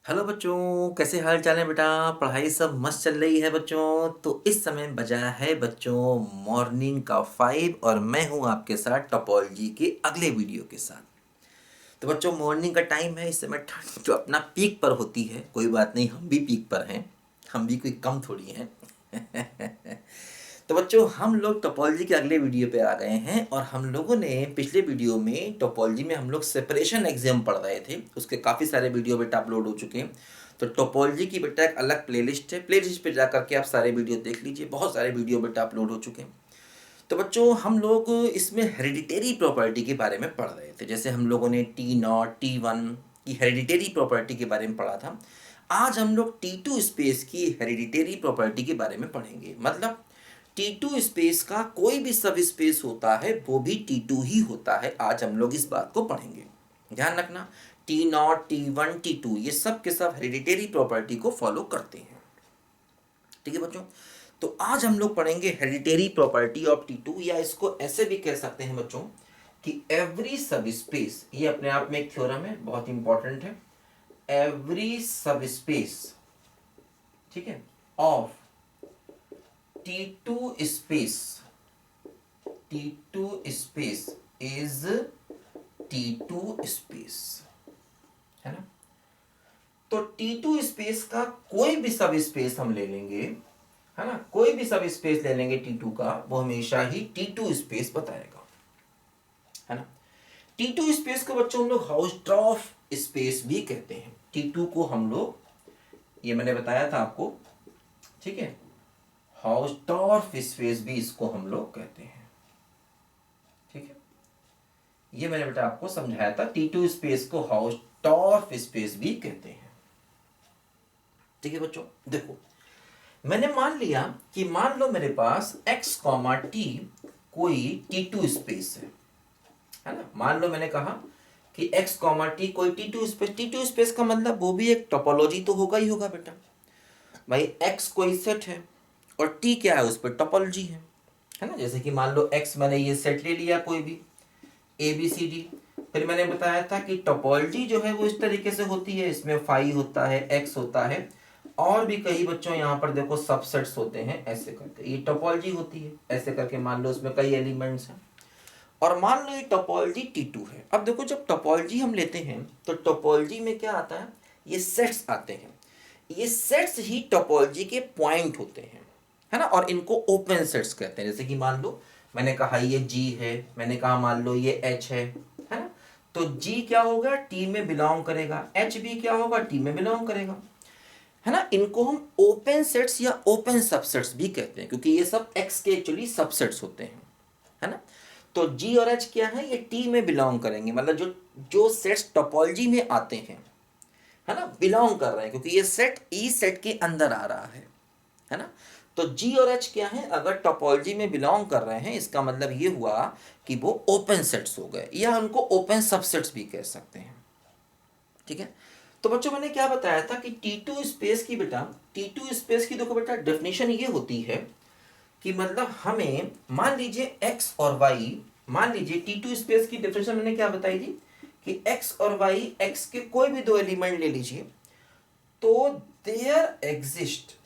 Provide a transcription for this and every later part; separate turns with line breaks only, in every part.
Hello बच्चों, कैसे हाल चाल है बेटा। पढ़ाई सब मस्त चल रही है बच्चों। तो इस समय बजा है बच्चों मॉर्निंग का 5 और मैं हूं आपके साथ टोपोलॉजी के अगले वीडियो के साथ। तो बच्चों मॉर्निंग का टाइम है, इस समय ठंड जो अपना पीक पर होती है। कोई बात नहीं, हम भी पीक पर हैं, हम भी कोई कम थोड़ी हैं। तो बच्चों हम लोग टोपोलॉजी के अगले वीडियो पे आ गए हैं और हम लोगों ने पिछले वीडियो में टोपोलॉजी में हम लोग सेपरेशन एग्जाम पढ़ रहे थे। उसके काफ़ी सारे वीडियो बेटा अपलोड हो चुके हैं। तो टोपोलॉजी की बेटा एक अलग प्लेलिस्ट है, प्लेलिस्ट पे जा करके आप सारे वीडियो देख लीजिए। बहुत सारे वीडियो बेटा अपलोड हो चुके हैं। तो बच्चों हम लोग इसमें हेरिडिटरी प्रॉपर्टी के बारे में पढ़ रहे थे। जैसे हम लोगों ने T0 T1 की हेरिडिटरी प्रॉपर्टी के बारे में पढ़ा था। आज हम लोग T2 स्पेस की हेरिडिटरी प्रॉपर्टी के बारे में पढ़ेंगे। मतलब T2 स्पेस का कोई भी सब स्पेस होता है वो भी T2 ही होता है। आज हम लोग इस बात को पढ़ेंगे, ध्यान रखना। T0 T1 T2 ये सब के सब हेरिडिटरी प्रॉपर्टी को फॉलो करते हैं, ठीक है बच्चों। तो आज हम लोग पढ़ेंगे हेरिडिटरी प्रॉपर्टी ऑफ T2, या इसको ऐसे भी कह सकते हैं बच्चों कि एवरी सब स्पेस, ये अपने आप में एक थ्योरम है, बहुत इंपॉर्टेंट है। एवरी सब स्पेस, ठीक है, of T2 space, T2 space is T2 space, है ना। तो T2 स्पेस का कोई भी सब स्पेस हम ले लेंगे, है ना, कोई भी सब स्पेस ले लेंगे T2 का, वो हमेशा ही T2 स्पेस बताएगा, है ना। T2 स्पेस को बच्चों हम लोग हाउसट्रॉफ स्पेस भी कहते हैं। T2 को हम लोग, ये मैंने बताया था आपको, ठीक है, हाउसट्रॉफ स्पेस भी इसको हम लोग कहते हैं, ठीक है। ये मैंने बेटा आपको समझाया था, T2 स्पेस को हाउसट्रॉफ स्पेस भी कहते हैं, ठीक है बच्चों। देखो मैंने मान लिया कि मान लो मेरे पास x t कोई T2 स्पेस है ना। मान लो मैंने कहा कि x t कोई T2 स्पेस का मतलब वो भी एक टोपोलॉजी तो होगा ही होगा बेटा। भाई x कोई सेट है और t क्या है, उस पर टोपोलॉजी है ना। जैसे कि मान लो x, मैंने ये सेट ले लिया कोई भी ABCD। फिर मैंने बताया था कि टोपोलॉजी जो है वो इस तरीके से होती है, इसमें फाई होता है, x होता है, और भी कई बच्चों यहाँ पर देखो सबसेट्स होते हैं, ऐसे करके ये टोपोलॉजी होती है। ऐसे करके मान लो उसमें कई एलिमेंट्स हैं और मान लो ये टोपोलॉजी T2 है। अब देखो जब टोपोलॉजी हम लेते हैं तो टोपोलॉजी में क्या आता है, ये सेट्स आते हैं। ये सेट्स ही टोपोलॉजी के पॉइंट होते हैं, है ना। और इनको ओपन सेट्स कहते हैं। जैसे कि मान लो मैंने कहा ये G है, मैंने कहा मान लो ये H है ना। तो G क्या होगा, T में बिलोंग करेगा, H भी क्या होगा, T में बिलोंग करेगा, है ना। इनको हम ओपन सेट्स या ओपन सबसेट्स भी कहते हैं, क्योंकि ये सब X के एक्चुअली सबसेट्स होते हैं, है ना। तो G और H क्या है, ये T में बिलोंग करेंगे, मतलब जो जो सेट्स टोपोलॉजी में आते हैं, है ना, बिलोंग कर रहे हैं, क्योंकि ये सेट ई सेट के अंदर आ रहा है ना। तो G और H क्या है, अगर टोपोलॉजी में बिलोंग कर रहे हैं, इसका मतलब ये हुआ कि वो ओपन सेट्स हो गए, या उनको ओपन सबसेट्स भी कह सकते हैं, ठीक है। तो बच्चों मैंने क्या बताया था कि T2 स्पेस की बेटा, T2 स्पेस की देखो बेटा डेफिनेशन ये होती है कि मतलब हमें मान लीजिए x और y, मान लीजिए T2 स्पेस की डेफिनेशन मैंने क्या बताई थी कि x और y, x के कोई भी दो एलिमेंट ले लीजिए, तो देयर एग्जिस्ट,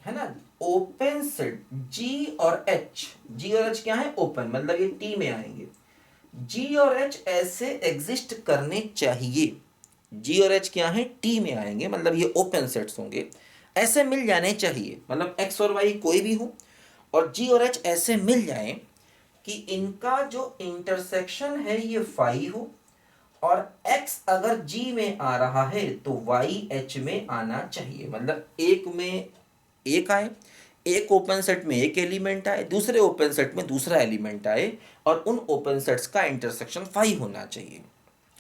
है ना, ओपन सेट G और H। G और H क्या है, ओपन, मतलब ये T में आएंगे। G और H ऐसे एग्जिस्ट करने चाहिए, G और H क्या है, T में आएंगे, मतलब ये ओपन सेट्स होंगे, ऐसे मिल जाने चाहिए। मतलब x और y कोई भी हो और G और H ऐसे मिल जाए कि इनका जो इंटरसेक्शन है ये फाई हो, और x अगर G में आ रहा है तो y H में आना चाहिए। मतलब एक में एक आए, एक ओपन सेट में एक एलिमेंट आए, दूसरे ओपन सेट में दूसरा एलिमेंट आए, और उन ओपन सेट्स का इंटरसेक्शन फाई होना चाहिए,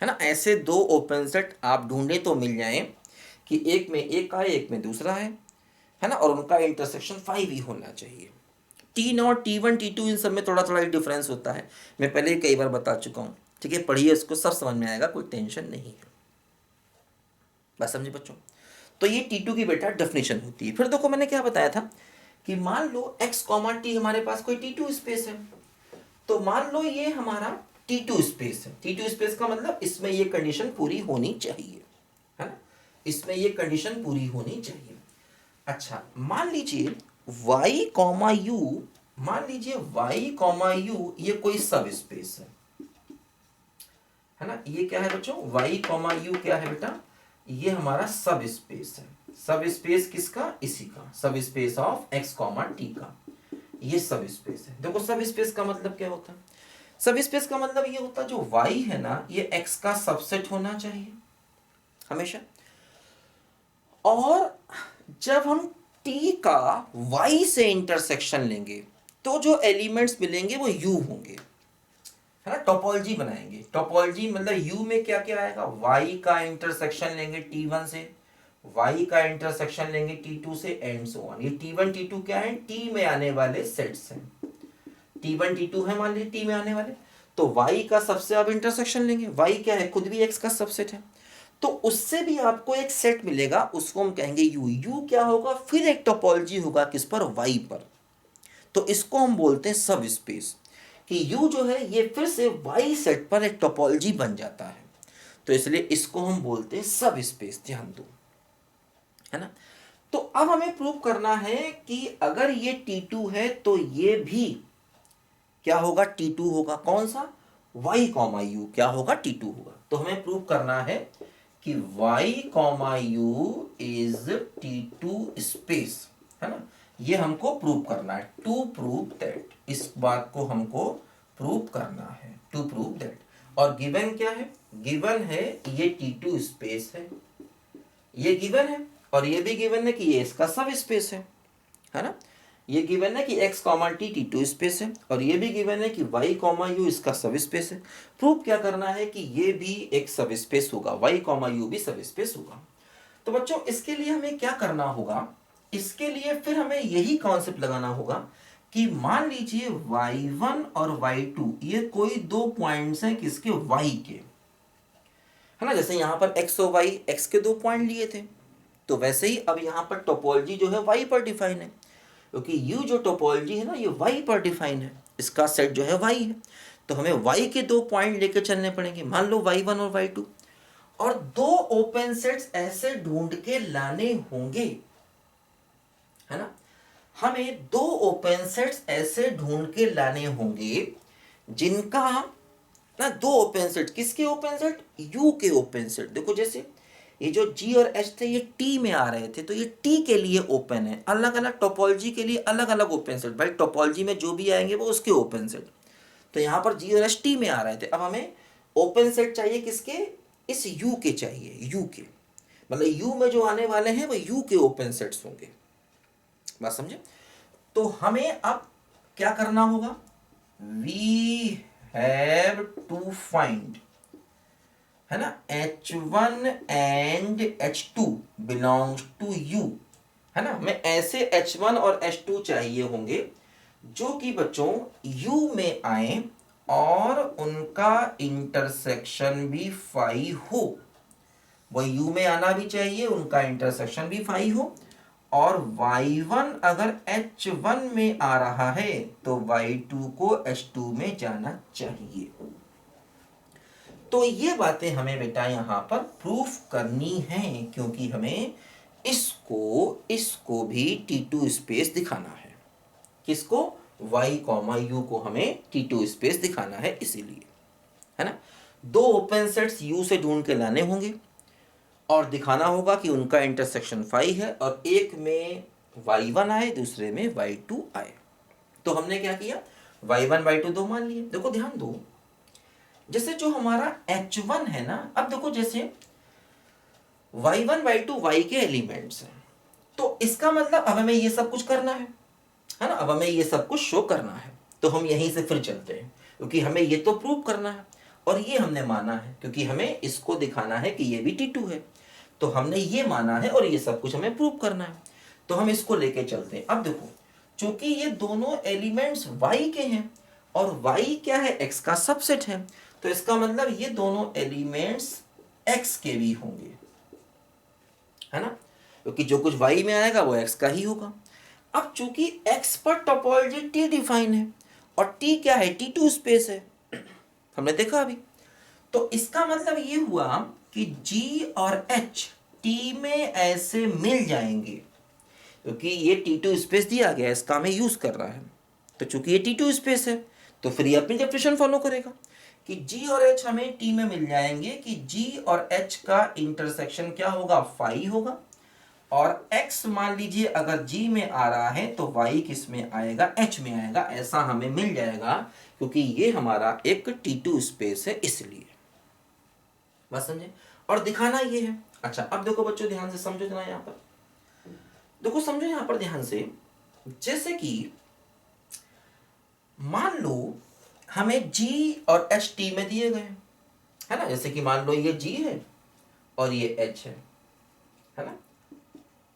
है ना। ऐसे दो ओपन सेट आप ढूंढे तो मिल जाए कि एक में एक आए, एक में दूसरा है ना, और उनका इंटरसेक्शन 5 ही होना चाहिए। T0 T1 T2 इन सब में थोड़ा थोड़ा डिफरेंस होता है, मैं पहले ही कई बार बता चुका हूँ, ठीक है। पढ़िए, इसको सब समझ में आएगा, कोई टेंशन नहीं है, बस समझे बच्चों। तो ये T2 की बेटा डेफिनेशन होती है। फिर देखो मैंने क्या बताया था कि मान लो x T हमारे पास कोई T2 स्पेस है, तो मान लो ये हमारा T2 स्पेस है। T2 स्पेस का मतलब इसमें ये कंडीशन पूरी होनी चाहिए, है ना। इसमें ये कंडीशन पूरी होनी चाहिए। अच्छा, मान लीजिए y कॉमा यू, मान लीजिए y कॉमा यू ये कोई सब स्पेस है ना। ये क्या है बच्चों, y कॉमा यू क्या है बेटा, ये हमारा सब स्पेस है। सब स्पेस किसका, इसी का, सब space of x comma T का, ये सब स्पेस है। देखो सब स्पेस का मतलब क्या होता है, सब स्पेस का मतलब ये होता है जो y है ना ये x का सबसेट होना चाहिए हमेशा, और जब हम t का y से इंटरसेक्शन लेंगे तो जो एलिमेंट्स मिलेंगे वो u होंगे, है ना। टोपोलॉजी बनाएंगे, टोपोलॉजी मतलब u में क्या क्या आएगा, y का इंटरसेक्शन लेंगे t1 से, y का इंटरसेक्शन लेंगे t2 से एंड सो ऑन। ये t1 t2 क्या है, t में आने वाले सेट्स हैं, t1 t2 है मान लीजिए t में आने वाले, तो y का सबसे आप इंटरसेक्शन लेंगे, y क्या है खुद भी x का सबसेट है, तो उससे भी आपको एक सेट मिलेगा, उसको हम कहेंगे u क्या होगा, फिर एक टोपोलॉजी होगा किस पर, y पर, तो इसको हम बोलते हैं सब स्पेस, कि u जो है ये फिर से y सेट पर एक टोपोलॉजी बन जाता है, तो इसलिए इसको हम बोलते हैं सब स्पेस, ध्यान दो, है ना। तो अब हमें प्रूव करना है कि अगर ये T2 है तो ये भी क्या होगा, T2 होगा, कौन सा, y कॉमा यू क्या होगा, T2 होगा। तो हमें प्रूव करना है कि y comma you is T2 space, है ना, ये हमको प्रूव करना है, टू प्रूव दैट, इस बात को हमको प्रूव करना है, टू प्रूव दैट। और गिवन क्या है, गिवन है ये T2 स्पेस है, ये गिवन है, और ये भी गिवन है कि ये इसका सब स्पेस है ना। ये गिवन है कि x comma T T2 space है, और ये भी गिवन है कि y कॉमा यू इसका सब स्पेस है। प्रूव क्या करना है कि ये भी एक सब स्पेस होगा, y कॉमा यू भी सब स्पेस होगा। तो बच्चों इसके लिए हमें क्या करना होगा, इसके लिए फिर हमें यही कॉन्सेप्ट लगाना होगा कि मान लीजिए y1 और y2 ये कोई दो पॉइंट्स हैं किसके, y के, है ना। जैसे यहाँ पर x और y x के दो पॉइंट लिए थे, तो वैसे ही अब यहाँ पर टोपोलॉजी जो है y पर डिफाइन है, क्योंकि u जो टोपोलॉजी है ना ये y पर डिफाइन है, इसका सेट जो है y है, तो हमें y के दो पॉइंट लेकर चलने पड़ेंगे, मान लो y1 और y2, और दो ओपन सेट्स ऐसे ढूंढ के लाने होंगे, है ना। हमें दो ओपन सेट्स ऐसे ढूंढ के लाने होंगे जिनका ना, दो ओपन सेट, किसके ओपन सेट, u के ओपन सेट। देखो जैसे ये जो g और h थे ये t में आ रहे थे, तो ये t के लिए ओपन है, अलग अलग टोपोलॉजी के लिए अलग अलग ओपन सेट, भाई टोपोलॉजी में जो भी आएंगे वो उसके ओपन सेट, तो यहाँ पर g और h t में आ रहे थे, अब हमें ओपन सेट चाहिए किसके, इस u के चाहिए, u के, मतलब u में जो आने वाले हैं वो u के ओपन सेट्स होंगे, बात समझे। तो हमें अब क्या करना होगा, वी हैव टू फाइंड, है ना, H1 and H2 belongs to U, है ना। हमें ऐसे H1 और H2 चाहिए होंगे जो कि बच्चों U में आए और उनका इंटरसेक्शन भी फाई हो, वह U में आना भी चाहिए, उनका इंटरसेक्शन भी फाई हो, और y1 अगर h1 में आ रहा है तो y2 को h2 में जाना चाहिए। तो ये बातें हमें बेटा यहाँ पर प्रूफ करनी है, क्योंकि हमें इसको भी T2 स्पेस दिखाना है, किसको, y कॉमा यू को हमें T2 स्पेस दिखाना है, इसीलिए, है ना। दो ओपन सेट्स u से ढूंढ के लाने होंगे और दिखाना होगा कि उनका इंटरसेक्शन 5 है, और एक में y1 आए दूसरे में y2 आए। तो हमने क्या किया, y1 y2 दो मान लिए। देखो ध्यान दो, जैसे जो हमारा h1 है ना, अब देखो जैसे y1 y2 y के एलिमेंट्स हैं, तो इसका मतलब अब हमें ये सब कुछ करना है ना, अब हमें ये सब कुछ शो करना है, तो हम यहीं से फिर चलते हैं, क्योंकि हमें ये तो प्रूव करना है, और ये हमने माना है, क्योंकि हमें इसको दिखाना है कि ये भी T2 है, तो हमने ये माना है और ये सब कुछ हमें प्रूव करना है, तो हम इसको लेके चलते हैं। अब देखो चूंकि ये दोनों एलिमेंट्स y के हैं और y क्या है, x का सबसेट है, तो इसका मतलब ये दोनों एलिमेंट्स x के भी होंगे, है ना, क्योंकि जो कुछ y में आएगा वो x का ही होगा। अब चूंकि x पर टोपोलॉजी t डिफाइन है और t क्या है, T2 स्पेस है, हमने देखा अभी, तो इसका मतलब ये हुआ कि g और h टी में ऐसे मिल जाएंगे, क्योंकि ये T2 स्पेस दिया गया है, इसका हमें यूज कर रहा है। तो चूंकि ये T2 स्पेस है तो फिर ये अपनी डेफिनेशन फॉलो करेगा कि G और H हमें T में मिल जाएंगे कि G और H का इंटरसेक्शन क्या होगा, फाई होगा। और X मान लीजिए अगर G में आ रहा है तो Y किस में आएगा, H में आएगा। ऐसा हमें मिल जाएगा क्योंकि ये हमारा एक T2 स्पेस है, इसलिए। बात समझे? और दिखाना ये है। अच्छा अब देखो बच्चों, ध्यान से समझो जरा, यहाँ पर देखो, समझो यहाँ पर ध्यान से। जैसे कि मान लो हमें G और H T में दिए गए, है ना। जैसे कि मान लो ये G है और ये H है ना।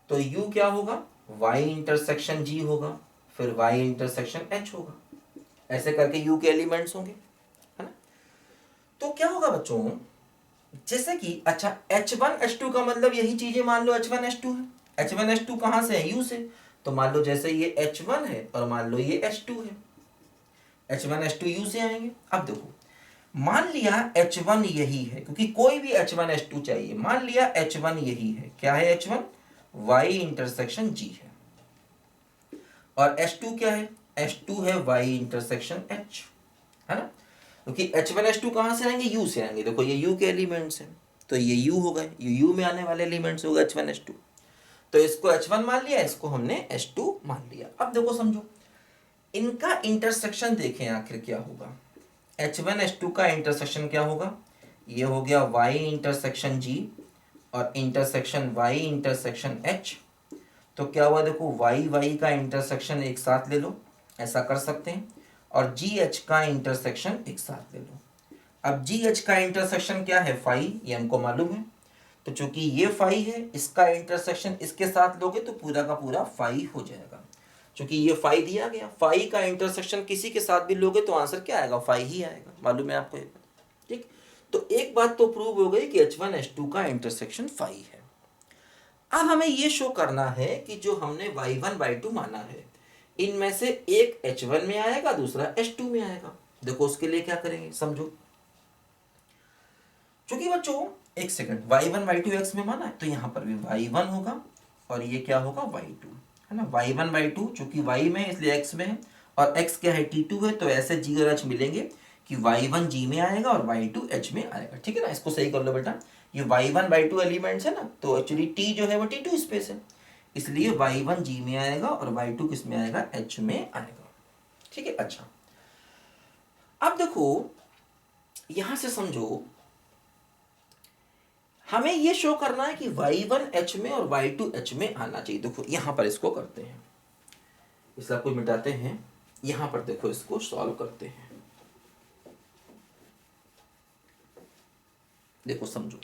तो U क्या होगा, Y इंटरसेक्शन G होगा, फिर Y इंटरसेक्शन H होगा। ऐसे करके U के एलिमेंट्स होंगे, है ना। तो क्या होगा बच्चों, जैसे कि अच्छा H1 H2 का मतलब यही चीजें, मान लो H1 H2 है। H1 H2 कहां से है, U से। तो मान लो जैसे ये H1 है और मान लो ये H2 है, H1 H2 U से आएंगे। अब देखो, मान लिया H1 यही है, क्योंकि कोई भी H1 H2 चाहिए। मान लिया H1 यही है, क्या है H1, Y इंटरसेक्शन G है। और H2 क्या है, H2 है Y इंटरसेक्शन H, है ना। क्योंकि H1 H2 कहां से आएंगे, U से आएंगे। देखो ये U के एलिमेंट्स हैं, तो ये U हो गए, ये U में आने वाले एलिमेंट्स हो गए H1 H2। तो इसको H1 मान लिया, इसको हमने H2 मान लिया। अब देखो समझो, इनका इंटरसेक्शन देखें आखिर क्या होगा। H1 H2 का इंटरसेक्शन क्या होगा, ये हो गया Y इंटरसेक्शन G और इंटरसेक्शन Y इंटरसेक्शन H। तो क्या हुआ, देखो Y का इंटरसेक्शन एक साथ ले लो, ऐसा कर सकते हैं। और GH का इंटरसेक्शन एक साथ ले लो। अब GH का इंटरसेक्शन क्या है, फाई, ये हमको मालूम है। तो चूंकि ये फाई है, इसका इंटरसेक्शन इसके साथ लोगे तो पूरा का पूरा फाई हो जाएगा। चूंकि ये फाई दिया गया, फाई का इंटरसेक्शन किसी के साथ भी लोगे तो आंसर क्या आएगा, फाई ही आएगा। मालूम है आपको ये बात, ठीक। तो एक बात तो प्रूव हो गई कि H1 H2 का इंटरसेक्शन फाई है। अब हमें ये शो करना है कि जो हमने Y1 Y2 माना है, इनमें से एक H1 में आएगा, दूसरा H2 में आएगा। देखो उसके लिए क्या करेंगे, समझो। चूंकि बच्चों एक सेकंड, Y1 Y2 X में माना है तो यहां पर भी Y1 होगा और ये क्या होगा, Y2, है ना। Y1 Y2 चूंकि Y में इसलिए X में है, और X क्या है, T2 है। तो ऐसे G और H मिलेंगे कि Y1 G में आएगा और Y2 H में आएगा, ठीक है ना। इसको सही कर लो बेटा। ये Y1 Y2 एलिमेंट्स है ना, तो एक्चुअली T जो है वो T2 स्पेस है, इसलिए Y1 G में आएगा और Y2 किस में आएगा, H में आएगा, ठीक है। अच्छा अब देखो यहां से समझो, हमें ये शो करना है कि Y1 H में और Y2 H में आना चाहिए। देखो यहां पर इसको करते हैं, इस सबको मिटाते हैं। यहां पर देखो इसको सॉल्व करते हैं। देखो समझो,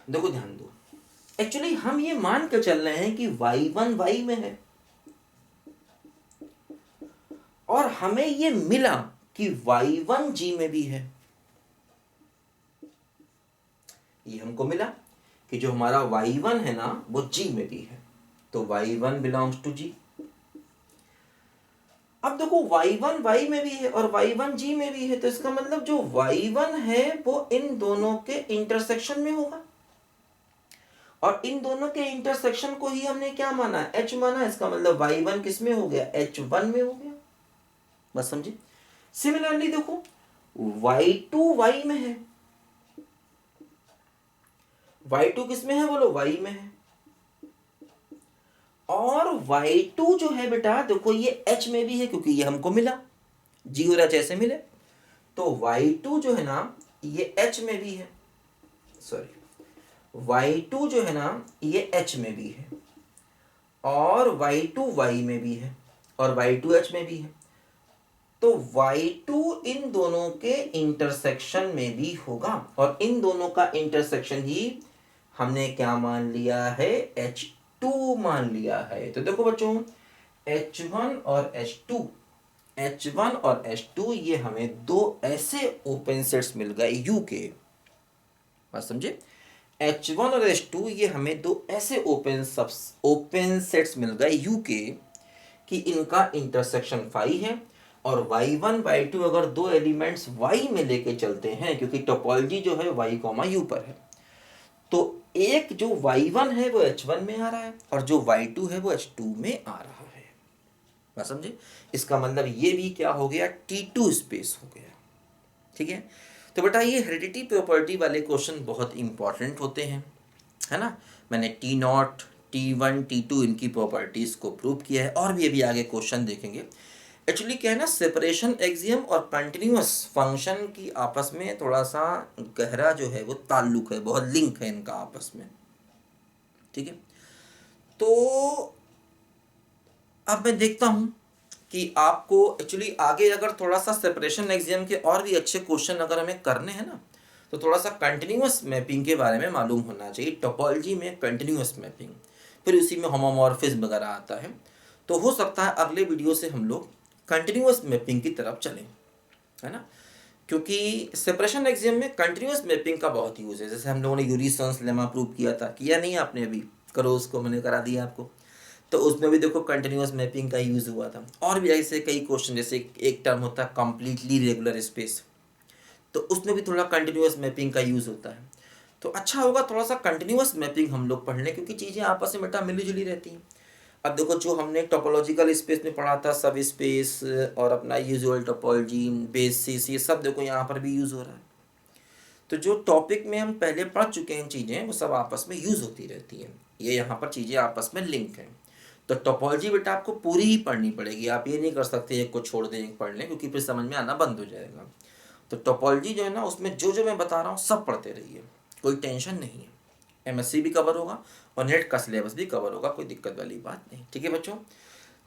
देखो ध्यान दो। एक्चुअली हम ये मान के चल रहे हैं कि Y1 Y में है, और हमें ये मिला कि Y1 G में भी है। ये हमको मिला कि जो हमारा Y1 है ना वो G में भी है, तो Y1 बिलोंग्स टू G। अब देखो Y1 Y में भी है और Y1 G में भी है, तो इसका मतलब जो Y1 है वो इन दोनों के इंटरसेक्शन में होगा, और इन दोनों के इंटरसेक्शन को ही हमने क्या माना, H माना। इसका मतलब Y1 किस में हो गया, H1 में हो गया। बस समझे। सिमिलरली देखो Y2 Y में है, Y2 किस में है बोलो, Y में है। और Y2 जो है बेटा देखो ये H में भी है, क्योंकि ये हमको मिला, G और H ऐसे मिले। तो Y2 जो है ना ये H में भी है, सॉरी Y2 जो है ना ये H में भी है, और Y2 Y में भी है, और Y2 H में भी है। तो Y2 इन दोनों के इंटरसेक्शन में भी होगा, और इन दोनों का इंटरसेक्शन ही हमने क्या मान लिया है, H2 मान लिया है। तो देखो बच्चों H1 और H2 ये हमें दो ऐसे ओपन सेट्स मिल गए U के। बात समझे। H1 और H2 ये हमें दो ऐसे ओपन सेट्स मिल गए U के कि इनका इंटरसेक्शन फाई है, और y1 y2 अगर दो एलिमेंट्स y में लेके चलते हैं, क्योंकि टोपोलॉजी जो है y, u पर है, तो एक जो y1 है वो h1 में आ रहा है और जो y2 है वो h2 में आ रहा है। बात समझे? इसका मतलब ये भी क्या हो गया, T2 स्पेस हो गया। ठीक है, तो बेटा ये हेरिडिटी प्रॉपर्टी वाले क्वेश्चन बहुत इंपॉर्टेंट होते हैं, है ना। मैंने T0, T1, T2 इनकी प्रॉपर्टीज को प्रूव किया है और भी अभी आगे क्वेश्चन देखेंगे। एक्चुअली क्या है ना, सेपरेशन एक्सियम और कंटिन्यूअस फंक्शन की आपस में थोड़ा सा गहरा जो है वो ताल्लुक है, बहुत लिंक है इनका आपस में। ठीक है, तो अब मैं देखता हूं कि आपको एक्चुअली आगे अगर थोड़ा सा सेपरेशन एक्सियम के और भी अच्छे क्वेश्चन अगर हमें करने हैं ना, तो थोड़ा सा कंटिन्यूअस मैपिंग के बारे में मालूम होना चाहिए। टोपोलॉजी में कंटिन्यूअस मैपिंग, फिर उसी में होमोमॉर्फिज्म वगैरह आता है। तो हो सकता है अगले वीडियो से हम लोग कंटिन्यूअस मैपिंग की तरफ चलें, है ना। क्योंकि सेपरेशन एक्सियम में कंटिन्यूअस मैपिंग का बहुत यूज़ है। जैसे हम लोगों ने यूरी-सोन्स लेमा प्रूव किया था, किया नहीं आपने? अभी करो उसको, मैंने करा दिया आपको। तो उसमें भी देखो कंटिन्यूअस मैपिंग का यूज़ हुआ था। और भी ऐसे कई क्वेश्चन, जैसे एक टर्म होता है कंप्लीटली रेगुलर स्पेस, तो उसमें भी थोड़ा कंटिन्यूअस मैपिंग का यूज़ होता है। तो अच्छा होगा थोड़ा सा कंटिन्यूअस मैपिंग हम लोग पढ़ लें, क्योंकि चीज़ें आपस में बेटा मिली जुली रहती हैं। अब देखो, जो हमने टोपोलॉजिकल स्पेस में पढ़ा था, सब स्पेस और अपना यूजुअल टोपोलॉजी, बेसिस, ये सब देखो यहाँ पर भी यूज़ हो रहा है। तो जो टॉपिक में हम पहले पढ़ चुके हैं चीज़ें, वो सब आपस में यूज़ होती रहती हैं। ये यहाँ पर चीज़ें आपस में लिंक हैं। तो टोपोलॉजी बेटा आपको पूरी ही पढ़नी पड़ेगी। आप ये नहीं कर सकते एक को छोड़ दें एक पढ़ लें, क्योंकि फिर समझ में आना बंद हो जाएगा। तो टोपोलॉजी जो है ना, उसमें जो जो मैं बता रहा हूँ सब पढ़ते रहिए, कोई टेंशन नहीं है। एमएससी भी कवर होगा और नेट का सिलेबस भी कवर होगा, कोई दिक्कत वाली बात नहीं। ठीक है बच्चों,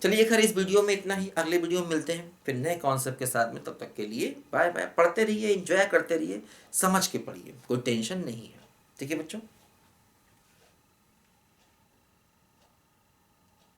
चलिए खैर इस वीडियो में इतना ही। अगले वीडियो में मिलते हैं फिर नए कॉन्सेप्ट के साथ में। तब तक के लिए बाय बाय। पढ़ते रहिए, एंजॉय करते रहिए, समझ के पढ़िए, कोई टेंशन नहीं है। ठीक है बच्चों।